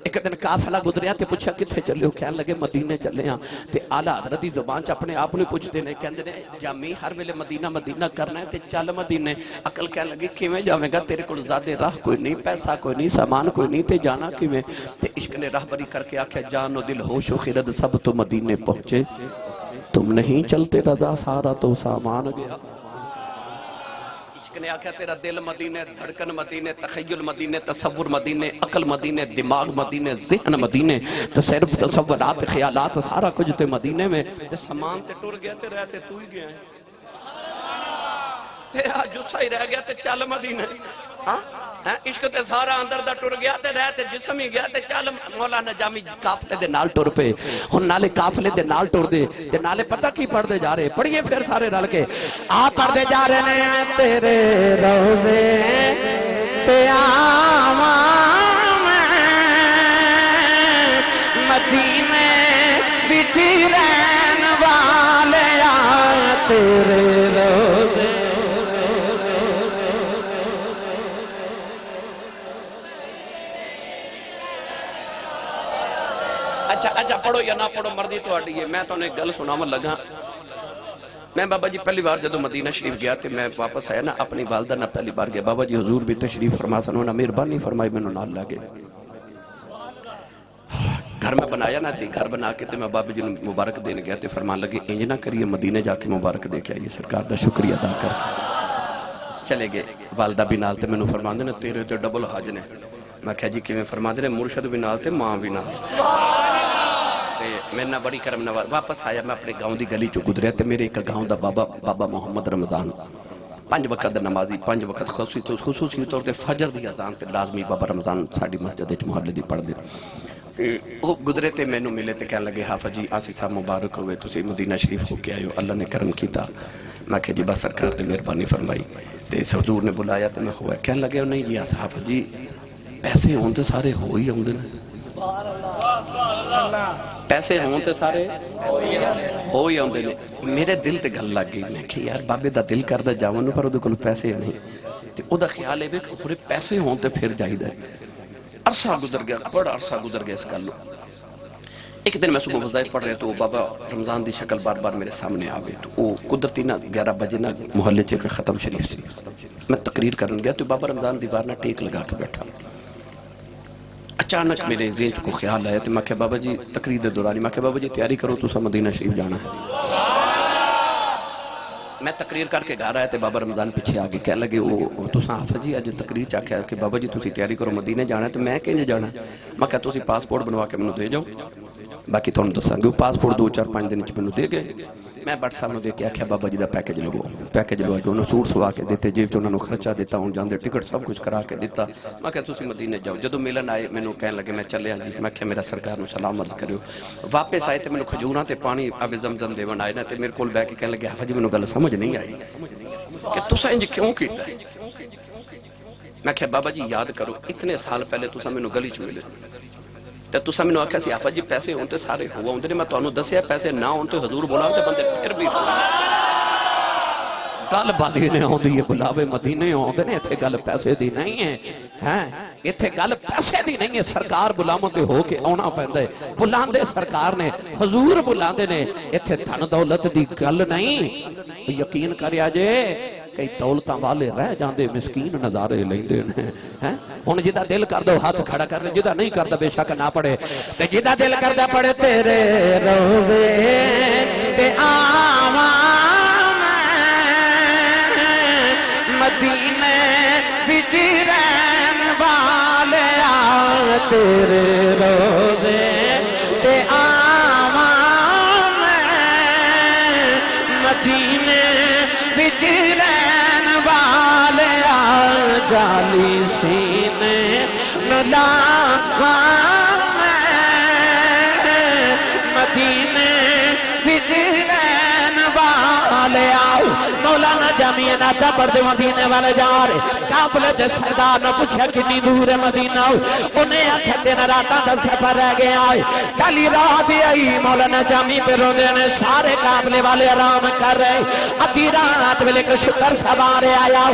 ایک دن قافلہ گزریا تے پوچھا کتھے چلے ہو کہنے لگے مدینے چلے ہاں تے آلہ حضرت دی زبان چا اپنے آپ نے پوچھ دینے کہنے نے جامی ہر ویلے مدینہ مدینہ کرنا ہے تے چل مدینے عقل کہنے لگے کیویں جاویں گا تیرے کو زیادہ راہ کوئی نہیں پیسہ کوئی نہیں سامان کوئی نہیں تے جانا کیویں تے عشق نے راہ بری کر کے آکھیا جان و دل ہوش و خرد سب تو مدینے پہنچے تم نہیں چلتے رضا سارا تو سامان گیا نے آکھا تیرا دل مدینے دھڑکن مدینے تخیل مدینے تصور مدینے عقل مدینے دماغ مدینے ذہن مدینے تصرف تصورات خیالات سارا کچھ تے مدینے میں تے سامان تے ٹر گیا تے رہتے تو ہی گیا تے جسا ہی رہ گیا تے چل مدینے عشق تے سارا اندر دا ٹر گیا تے رہتے جسم ہی گیا تے چل مولانا جامی قافلے دے نال ٹر پہ ہن نالے قافلے دے نال ٹر دے تے نالے پتہ کی پڑھ دے جا رہے پڑھئے پھر سارے رل کے پڑھ دے جا رہے ہیں تیرے روزے تے آواں مدینے بچ رہن والے تیرے روزے اچھا پڑھو یا نہ پڑھو مرضی تو آڈی ہے میں تو انہیں گل سناون لگا میں بابا جی پہلی بار جدو مدینہ شریف گیا تھے میں واپس آیا نا اپنی والدہ نہ پہلی بار گیا بابا جی حضور بھی تشریف فرما سنو نہ مہربانی فرمائی میں نال لگے گھر میں بنایا نہ تھی گھر بنا کے میں بابا جی مبارک دینے گیا تھے فرمان لگے انج نہ کریے مدینہ جا کے مبارک دے کے آئیے سرکار دا شکریہ ادا کر چلے گئے والدہ بھی نال تے میں فرمان دینا تیرے تے ڈبل حج نے میں کہا جی کہ میں فرمان دینا مرشد بھی نال تے ماں بھی نال میں نہ بڑی کرم نواز واپس آیا میں اپنے گاؤں دی گلی چو گزریا تے میرے ایک گاؤں دا بابا محمد رمضان 5 وقت نمازی 5 وقت خصوصی طور تے فجر دی اذان تے لازمی بابا رمضان ساڑی مسجد وچ محلے دی پڑھ دے وہ گزرے تے مینوں ملے تے کہنے لگے حافظ جی آسی صاحب مبارک ہوئے تسی مدینہ شریف ہو کے آئے ہو اللہ نے کرم کیتا میں کہا جی بس سرکار نے مہربانی فرمائی تے حضور نے بلایا تے میں ہوا کہنے لگے نہیں جی حافظ جی پیسے ہوں تے سارے ہو ہی آؤندے نے پیسے ہوں تے سارے ہو ہی آؤندے نے میرے دل تے گل لگ گئی میں کہ یار بابے دا دل کردا جاون پر اودے کول پیسے نہیں تے او دا خیال ہے کہ پورے پیسے ہوں تے پھر جائیدا عرصہ گزر گیا بڑا عرصہ گزر گیا اس گل ایک دن میں صبح وظائف پڑھ رہے تو بابا رمضان دی شکل بار بار میرے سامنے آ گئی تو وہ قدرتی نہ 11 بجے نہ محلے چ ختم شریف سی میں تقریر کرن گیا تو بابا رمضان دیوار نہ ٹیک لگا کے بیٹھا اچانک میرے ذہن کو خیال آیا تو میں کہا بابا جی تقریر دے دورانی میں کہا بابا جی تیاری کرو تو سا مدینہ شریف جانا ہے میں تقریر کر کے گھر آیا تو بابا رمضان پیچھے آگے کہنے لگے وہ تو سا حافظ جی آج تقریر چاہ کہ بابا جی تسی تیاری کرو مدینہ جانا ہے تو میں کہیں جانا ہے میں کہا تسی پاسپورٹ بنوا کے منو دے جاؤ باقی تو دساں گے پاسپورٹ 2-4-5 دن چ منو دے گئے میں بٹ صاحب نے دے کے آکھیا بابا جی دا پیکج لگو پیکج لوا کے انہوں سوٹ سوا کے دیتے جیب چ انہوں خرچہ دیتا ہوں جاندے ٹکٹ سب کچھ کرا کے دیتا میں کہا تسی مدینے جاؤ جدو ملن آئے مینوں کہنے لگے میں چلے جی میں کہا میرا سرکار نو سلام عرض کریو واپس آئے تے مینوں کھجوراں تے پانی آب زمزم دیون آئے نا تے میرے کول بیٹھ کے کہنے لگے حافظ جی مینوں گل سمجھ نہیں آئی کہ تساں انج کیوں کیتا ہے میں کہا بابا جی یاد کرو اتنے سال پہلے تسا مینوں گلی چ ملے تے تسا مینوں آکھیا سی آفا جی پیسے ہون تے سارے ہوا ہوندے نے میں تانوں دسیا پیسے نہ ہون تے حضور بلاؤ تے بندے پھر بھی گل مدینے آندی ہے بلاوے مدینے آندے نے ایتھے گل پیسے دی نہیں ہے ایتھے گل پیسے دی نہیں ہے سرکار بلاواں تے ہو کے آنا پیندا ہے بلاندے سرکار نے حضور بلاندے نے ایتھے دھن دولت دی گل نہیں یقین کریا جے کئی دولتاں والے رہ جاندے مسکین نظارے لیندے نے ہن جدا دل کردا ہاتھ کھڑا کر لے جدا نہیں کردا بے شک نہ پڑھے تے جدا دل کردا پڑھے تیرے روزے تے آواں مدینے وچ رہن والے تیرے روزے تے آواں مدینے وچ رہن والے جالی سینے لاکھاں مدینے وچ رہن والے مولانا جامی ناتا پڑھتے مدینے والے جا رہے قافلے دے سردار نے پوچھا کتنی دور ہے مدینہ انہیں آکھیا دن راتاں دا سفر رہ گیا ہے کلی رات آئی مولانا جامی پہ روندے نے سارے قافلے والے آرام کر رہے ادھی رات ویلے کو شکر سوارے آیا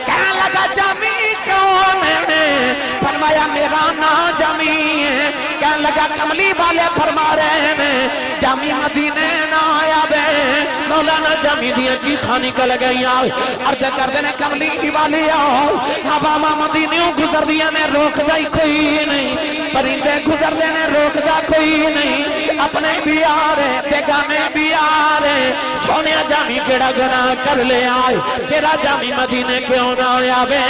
کہنے لگا جامی کون ہے فرمایا میرا نام جامی ہے کہنے لگا کملی والے فرما رہے ہیں جامی مدینے نہ آیا بے مولانا جامی دیا چیخاں نکل گئی عرض کر دینے کملی والی آؤ ہوا مدینیوں گزر دیا نے روک جائی کوئی نہیں پرندے گزر دینے روک جا کوئی نہیں اپنے بھی آ رہے بیگانے بھی آ رہے سونے جامی کیڑا گناہ کر لے آئے تیرا جامی مدینے کیوں نہ آیا بے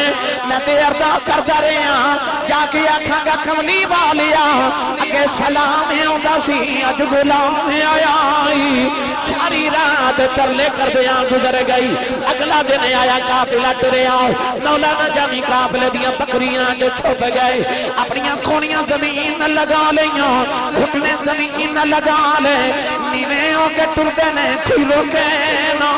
میں تے اردا کردہ رہے ہیں جا کے آکھاں گا کملی والی آؤ اگے سلام ہوندہ سی اج غلام آیا ساری رات ترلے کر دیا گزر گئی اگلا دن آیا قافلہ ٹرے آؤ مولانا جامی قافلے دیا بکریاں جو چھپ گئے اپنیاں کھونیاں زمین نہ لگا لیاں گھٹنے زمین نہ لگا لے نیویں ہو کے ٹردے نے کھیرو کے نو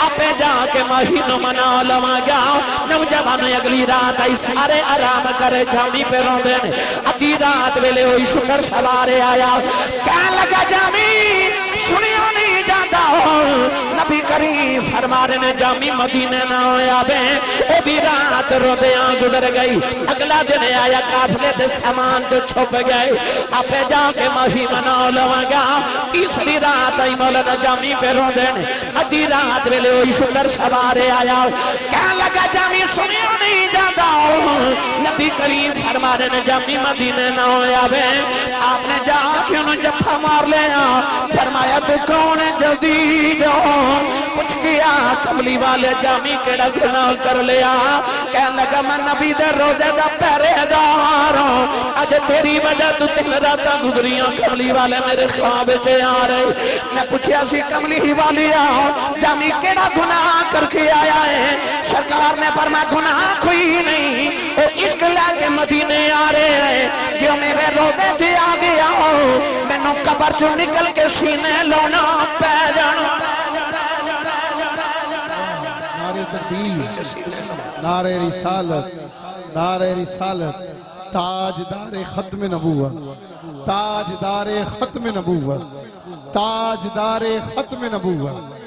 اپے جا کے مہینوں منا لوا گیا نوجوان اگلی رات آئی سارے آرام کرے جامی پہ روندے نے ادھی رات ویلے ہوئی شکر سوارے آیا کہنے لگا جامی سنیا نہیں جاتا نبی کریم فرما رہے نے جامی مدینے نہ ہویا بے اے بھی رات روندیاں گزر گئی اگلا دن آیا قافلے دے سامان جو چھپ گئے اپے جا کے مہی منا لواں گا تیسری رات آئی مولانا جامی پہ روندے نے ادھی رات ویلے ہوئی شکر سوارے آیا کہنے لگا جامی سنیا نہیں جاتا نبی کریم فرما رہے نے جامی مدینے نہ ہویا بے آپ نے جا کے انہوں جفا مار لیا فرمایا تو کون ہے جلدی جو کچھ کیا کملی والے جامی کیڑا گناہ کر لیا کہنے لگا میں نبی دے روزے دا پہرے دار ہوں آج تیری وجہ تو تین راتاں گزریاں کملی والے میرے خواب چے آ رہے میں پوچھیا سی کملی والی آؤ جامی کیڑا گناہ کر کے آیا ہے سرکار نے فرمایا گناہ کوئی نہیں وہ عشق لے کے مدینے آ رہے ہیں جو میرے روزے تے آ گیا میں نو قبر چو نکل کے سینے لونا پہ جانا نعرہ تکبیر نعرہ رسالت نعرہ رسالت تاجدار ختم نبوت تاجدار ختم نبوت تاجدار ختم نبوت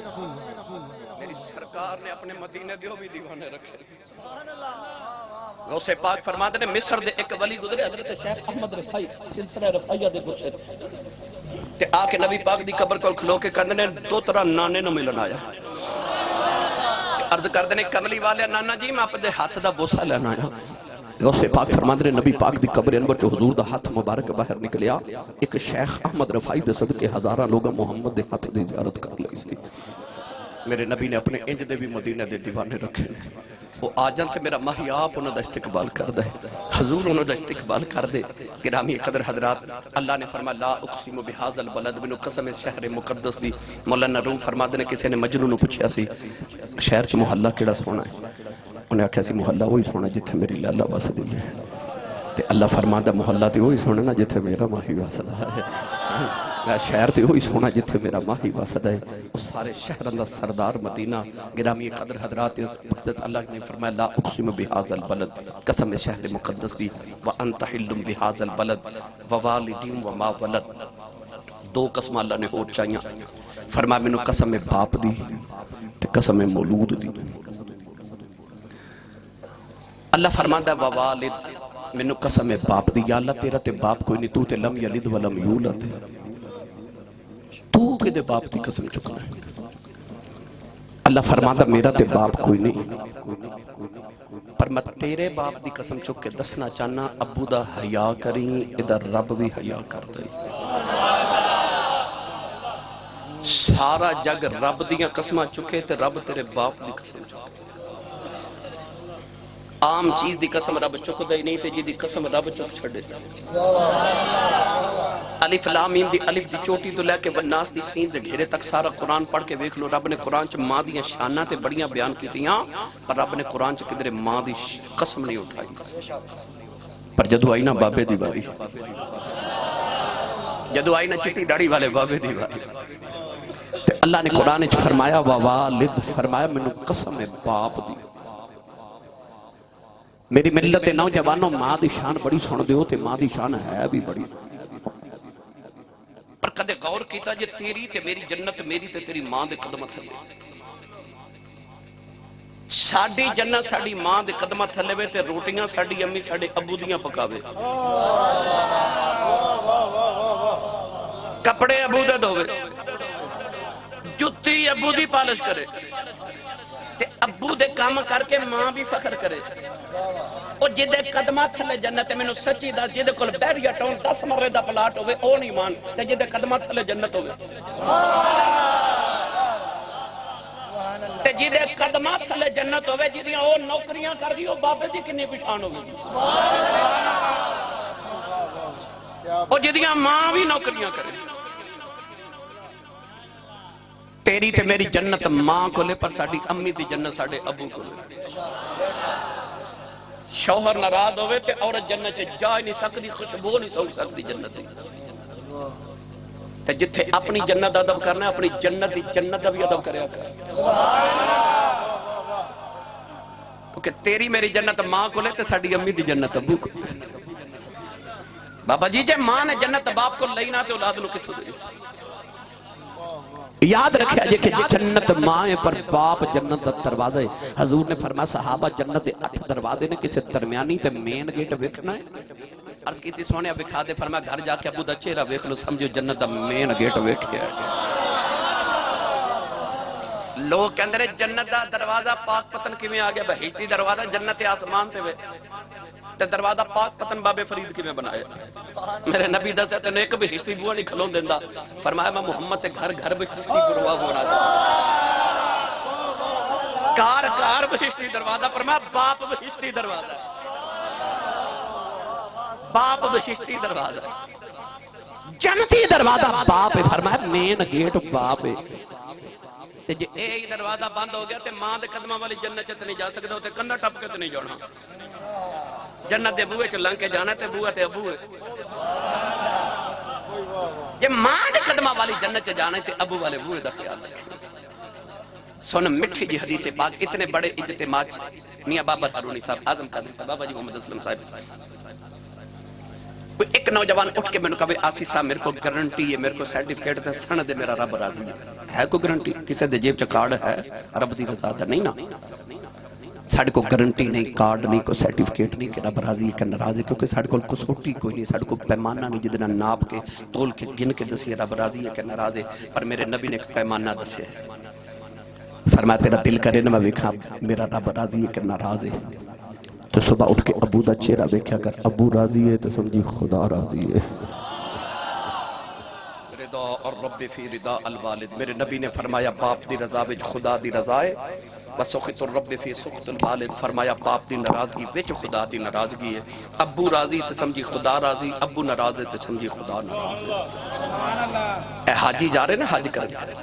میری سرکار نے اپنے مدینے دیو بھی دیوانے رکھے غوث پاک فرماتے نے مصر دے ایک ولی گزرے حضرت شیخ احمد رفائی سلسلہ رفائیہ دے گزرے تے آکے نبی پاک دی قبر کو کھلو کے کہندے نے دو طرح نانے نو ملن آیا عرض کر دینے کملی والے نانا جی میں اپنے ہاتھ دا بوسہ لینا آیا غوث پاک فرماتے نے نبی پاک دی قبر انور جو حضور دا ہاتھ مبارک باہر نکلیا ایک شیخ احمد رفائی دے صدقے ہزارہ لوگا محمد دے ہاتھ دی زیارت کر لئی سی میرے نبی نے اپنے انج دے بھی مدینہ دے دیوانے رکھے وہ آجان تے میرا ماہی آپ انہوں دا استقبال کر دے حضور انہوں دا استقبال کر دے گرامی قدر حضرات اللہ نے فرما لا اقسم بحاظ البلد بنو قسم شہر مقدس دی مولانا روم فرما دے نے کسی نے مجنون نے پوچھیا سی شہر چ محلہ کیڑا سونا ہے انہیں آکھیا سی محلہ وہی سونا جتھے میری لالا بس دی ہے تے اللہ فرما دا محلہ تے وہی سونا نا جتھے میرا ماہی بس دا ہے شہر تے ہوئی سونا جتھے میرا ماہی واسد ہے اس سارے شہر اندر سردار مدینہ گرامی قدر حضرات وقت اللہ نے فرمایا لا اقسم بهذا البلد قسم شہر مقدس دی وانت حل بهذا البلد ووالد وما ولد دو قسم اللہ نے ہو چاہیاں فرمایا مینوں قسم باپ دی تے قسم مولود دی اللہ فرماندا ہے ووالد مینوں قسم باپ دی یا اللہ تیرا تے باپ کوئی نہیں تو تے لم یلد ولم یولد تو کدے باپ دی قسم چکنا ہے اللہ فرماتا میرا تے باپ کوئی نہیں پر میں تیرے باپ دی قسم چک کے دسنا چاہنا ابو دا حیا کریں ادھر رب بھی حیا کر دے سارا جگ رب دیاں قسمہ چکے تے رب تیرے باپ دی قسم چکے عام چیز دی قسم رب چک دے نہیں تے جی دی قسم رب چک چھڑے الف لام میم دی الف دی چوٹی تو لے کے والناس دی سین دے گھیرے تک سارا قرآن پڑھ کے ویکھ لو رب نے قرآن چ ماں دیاں شانہ تے بڑیاں بیان کیتیاں پر رب نے قرآن چ کدھر ماں دی قسم نہیں اٹھائی پر جدو آئی نا بابے دی باری جدو آئی نا چٹی ڈاڑی والے بابے دی باری تے اللہ نے قرآن چ فرمایا ووالد فرمایا مینوں قسم باپ دی میری ملت نوجوانوں ماں دی شان بڑی سن دیو تے ماں دی شان ہے بھی بڑی پر کدے غور کیتا جے تیری تے میری جنت میری تے تیری ماں دے قدمہ تھلے ساڑی جنت ساڑی ماں دے قدمہ تھلے وے تے روٹیاں ساڑی امی ساڑے ابو دیاں پکاوے کپڑے ابو دے دھوے جتی ابو دی پالش کرے تے ابو دے کام کر کے ماں بھی فخر کرے او جدے قدمہ تھلے جنت میں نو سچی دا جدے کل بیریا ٹاؤن 10 مرے دا پلاٹ ہوئے او نہیں مان تے جدے قدمہ تھلے جنت ہوئے تے جدے قدمہ تھلے جنت ہوئے جدیاں او نوکریاں کر گئی او بابے دی کنی پشان ہوئے او جدیاں ماں بھی نوکریاں کرے تیری تے میری جنت ماں کو لے پر ساڑی امی دی جنت ساڑے ابو کو لے شوہر ناراض ہوئے تے عورت جنت جا نہیں سکتی خوشبو نہیں سو سکتی جنت دی تے جتھے اپنی جنت ادب کرنا ہے اپنی جنت دی جنت بھی ادب کریا کر کیونکہ تیری میری جنت ماں کو لے تے ساڑی امی دی جنت ابو کو بابا جی جے ماں نے جنت باپ کو لینا تے اولاد نو کتھوں دے یاد رکھیا جے کہ جنت ماں پر باپ جنت دروازہ ہے حضور نے فرمایا صحابہ جنت 8 دروازے نے کسے درمیانی تے مین گیٹ ویکھنا ہے عرض کی تھی سونے بکھا دے فرمایا گھر جا کے ابو دا چہرہ ویکھ لو سمجھو جنت دا مین گیٹ ویکھیا ہے لوگ کہندے نے جنت دا دروازہ پاک پتن کیویں آ گیا بہشتی دروازہ جنت آسمان تے وے تے دروازہ پاک پتن بابے فرید کیویں بنایا میرے نبی دسے تے ایک بہشتی بوا نہیں کھلون دیندا فرمایا میں محمد تے گھر گھر بہشتی گروا ہونا کار کار بہشتی دروازہ فرمایا باپ بہشتی دروازہ باپ بہشتی دروازہ جنتی دروازہ باپ فرمایا مین گیٹ باپ تے جے اے دروازہ بند ہو گیا تے ماں دے قدمہ والی جنت تے نہیں جا سکدا تے کندا ٹپ کے تے نہیں جانا جنت دے بوئے چ لنگ کے جانا تے بوئے تے ابو ہے جے ماں دے قدمہ والی جنت چ جانا تے ابو والے بوئے دا خیال رکھے سن مٹھی جی حدیث پاک اتنے بڑے اجتماع میاں بابر ہارونی صاحب اعظم قادری صاحب بابا جی محمد اسلم صاحب کوئی ایک نوجوان اٹھ کے میں نے کہا آسی صاحب میرے کو گارنٹی ہے میرے کو سرٹیفکیٹ تے سند دے میرا رب راضی ہے کوئی گارنٹی کسے دے جیب چ کارڈ ہے رب دی رضا دا نہیں نا ساڑھے کو گارنٹی نہیں کارڈ نہیں کوئی سرٹیفکیٹ نہیں کہ رب راضی ہے کہ ناراض ہے کیونکہ ساڑھے کو کسوٹی کوئی نہیں ساڑھے کو پیمانہ نہیں جدنا ناپ کے تول کے گن کے دسی رب راضی ہے کہ ناراض ہے پر میرے نبی نے ایک پیمانہ دسے فرمایا تیرا دل کرے نہ میں ویکھا میرا رب راضی ہے کہ ناراض ہے تو صبح اٹھ کے ابو دا چہرہ ویکھیا کر ابو راضی ہے تو سمجھی خدا راضی ہے رضا اور رب فی رضا الوالد میرے نبی نے فرمایا باپ دی رضا وچ خدا دی رضا ہے وسخط الرب فی سخط الوالد فرمایا باپ دی ناراضگی وچ خدا دی ناراضگی ہے ابو راضی تے سمجھی خدا راضی ابو ناراض ہے تے سمجھی خدا ناراض ہے اے حاجی جا رہے نا حج کرنے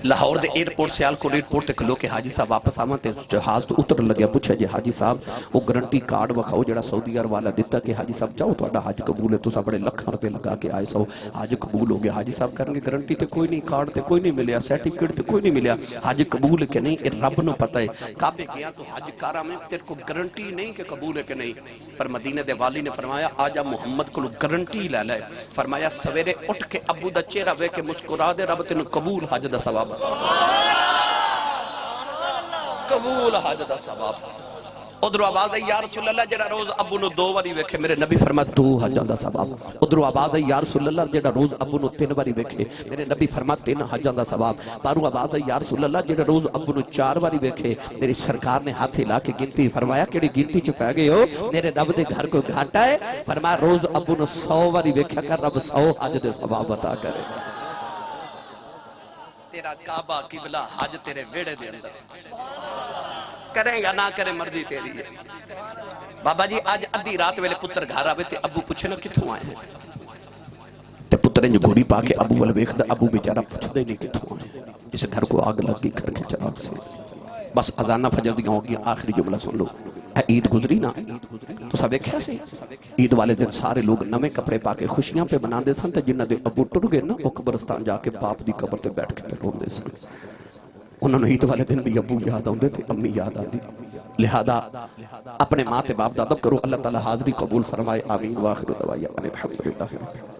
لاہور دے ایئرپورٹ سیالکوٹ ایئرپورٹ تے کھلو کے حاجی صاحب واپس آواں تے جہاز تو اتر لگیا پوچھا جی حاجی صاحب وہ گارنٹی کارڈ وکھاؤ جڑا سعودی عرب والا دتا کہ حاجی صاحب جاؤ تہاڈا حج قبول ہے تساں بڑے لاکھاں روپے لگا کے آئے سو حج قبول ہو گیا گے حاجی صاحب کریں گے گارنٹی تے کوئی نہیں، کارڈ تے کوئی نہیں ملیا، سرٹیفکیٹ تے کوئی نہیں ملیا، حج قبول کہ نہیں یہ رب نو پتہ ہے۔ کعبے گیا تو حج کارا میں تیرے کو گارنٹی نہیں کہ قبول ہے کہ نہیں، پر مدینہ دے والی نے فرمایا آجا محمد کو گارنٹی لے لے، فرمایا سویرے اٹھ کے ابو دا چہرہ وے کے مسکرا دے، رب تینوں قبول حج دا ثواب، قبول حج دا ثواب۔ ادھر آواز ہے یا رسول اللہ جڑا روز ابو نو 2 باری ویکھے، میرے نبی فرمایا 2 حجاں دا ثواب۔ ادھر آواز ہے یا رسول اللہ جڑا روز ابو نو 3 باری ویکھے، میرے نبی فرمایا 3 حجاں دا ثواب۔ بارو آواز ہے یا رسول اللہ جڑا روز ابو نو 4 باری ویکھے، میری سرکار نے ہاتھ ہلا کے گنتی، فرمایا کیڑی گنتی چ پے گئے ہو، میرے رب دے گھر کو گھاٹا ہے، فرمایا روز ابو نو 100 باری ویکھیا کر، رب 100 حج دے ثواب عطا کرے۔ تیرا کعبہ قبلہ حج تیرے ویڑے دے اندر، کریں گا نہ کریں مرضی تیری ہے۔ بابا جی آج ادھی رات ویلے پتر گھر آوے تے ابو پوچھے نا کتھوں آئے ہیں، تے پتر انج گھوڑی پا کے ابو والے ویکھدا، ابو بیچارہ پوچھدے نہیں کتھوں آئے، جس گھر کو آگ لگ گئی گھر کے چراغ سے۔ بس اذانہ فجر دیاں ہو گیا، آخری جملہ سن لو، اے عید گزری نا، تو سب ایک سی عید والے دن سارے لوگ نویں کپڑے پا کے خوشیاں پہ مناندے سن، تے جنہاں دے ابو ٹر گئے نا وہ قبرستان جا کے باپ دی قبر تے بیٹھ کے پہ روندے سن۔ انہوں نے عید والے دن بھی ابو یاد آؤندے تھے، امی یاد آندی، لہذا اپنے ماں تے باپ دا ادب کرو، اللہ تعالی حاضری قبول فرمائے، آمین، واخر دعوانا الحمدللہ۔